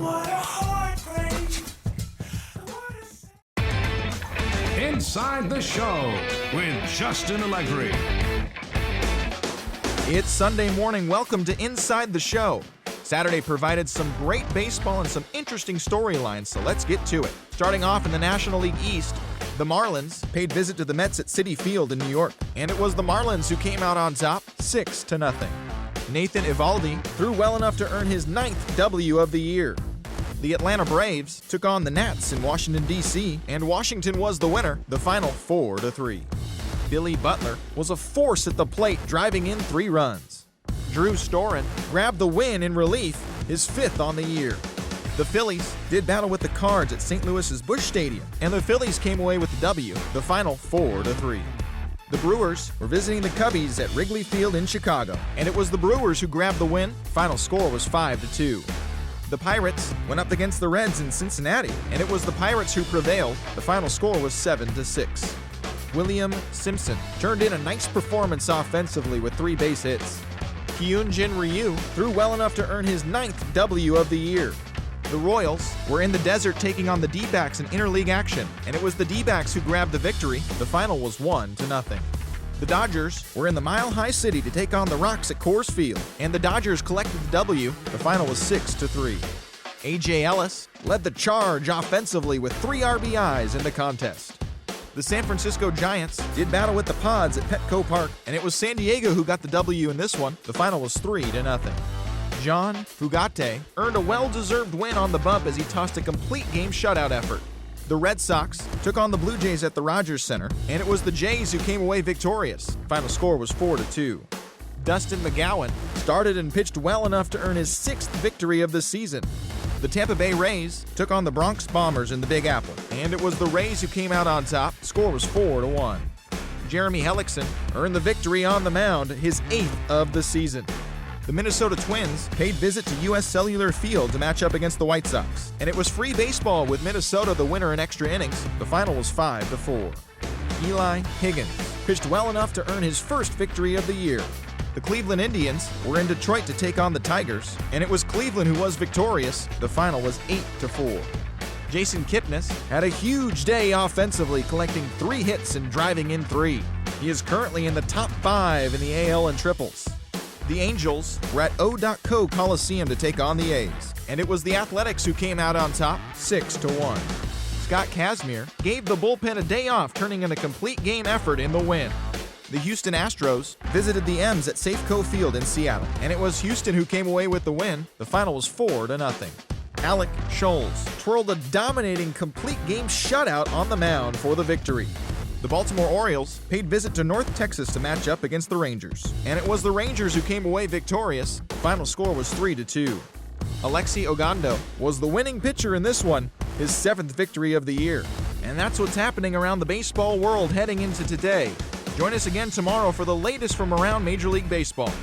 What a heartbreak. Inside the Show with Justin Allegri. It's Sunday morning. Welcome to Inside the Show. Saturday provided some great baseball and some interesting storylines, so let's get to it. Starting off in the National League East, the Marlins paid visit to the Mets at Citi Field in New York, and it was the Marlins who came out on top 6-0. Nathan Eovaldi threw well enough to earn his 9th W of the year. The Atlanta Braves took on the Nats in Washington, D.C., and Washington was the winner, the final 4-3. Billy Butler was a force at the plate, driving in 3 runs. Drew Storen grabbed the win in relief, his 5th on the year. The Phillies did battle with the Cards at St. Louis's Busch Stadium, and the Phillies came away with the W, the final 4-3. The Brewers were visiting the Cubbies at Wrigley Field in Chicago, and it was the Brewers who grabbed the win. Final score was 5-2. The Pirates went up against the Reds in Cincinnati, and it was the Pirates who prevailed. The final score was 7-6. William Simpson turned in a nice performance offensively with 3 base hits. Hyunjin Ryu threw well enough to earn his 9th W of the year. The Royals were in the desert taking on the D-backs in interleague action, and it was the D-backs who grabbed the victory. The final was 1-0. The Dodgers were in the Mile High City to take on the Rocks at Coors Field, and the Dodgers collected the W. The final was 6-3. A.J. Ellis led the charge offensively with 3 RBIs in the contest. The San Francisco Giants did battle with the Pods at Petco Park, and it was San Diego who got the W in this one. The final was 3-0. John Fugate earned a well-deserved win on the bump as he tossed a complete game shutout effort. The Red Sox took on the Blue Jays at the Rogers Center, and it was the Jays who came away victorious. Final score was 4-2. Dustin McGowan started and pitched well enough to earn his 6th victory of the season. The Tampa Bay Rays took on the Bronx Bombers in the Big Apple, and it was the Rays who came out on top. The score was 4-1. Jeremy Hellickson earned the victory on the mound, his 8th of the season. The Minnesota Twins paid visit to U.S. Cellular Field to match up against the White Sox, and it was free baseball with Minnesota the winner in extra innings. The final was 5-4. Eli Higgins pitched well enough to earn his 1st victory of the year. The Cleveland Indians were in Detroit to take on the Tigers, and it was Cleveland who was victorious. The final was 8-4. Jason Kipnis had a huge day offensively, collecting 3 hits and driving in 3. He is currently in the top 5 in the AL in triples. The Angels were at O.Co Coliseum to take on the A's, and it was the Athletics who came out on top 6-1. Scott Kazmir gave the bullpen a day off, turning in a complete game effort in the win. The Houston Astros visited the M's at Safeco Field in Seattle, and it was Houston who came away with the win. The final was 4-0. Alec Scholes twirled a dominating complete game shutout on the mound for the victory. The Baltimore Orioles paid visit to North Texas to match up against the Rangers, and it was the Rangers who came away victorious. The final score was 3-2. Alexi Ogando was the winning pitcher in this one, his 7th victory of the year. And that's what's happening around the baseball world heading into today. Join us again tomorrow for the latest from around Major League Baseball.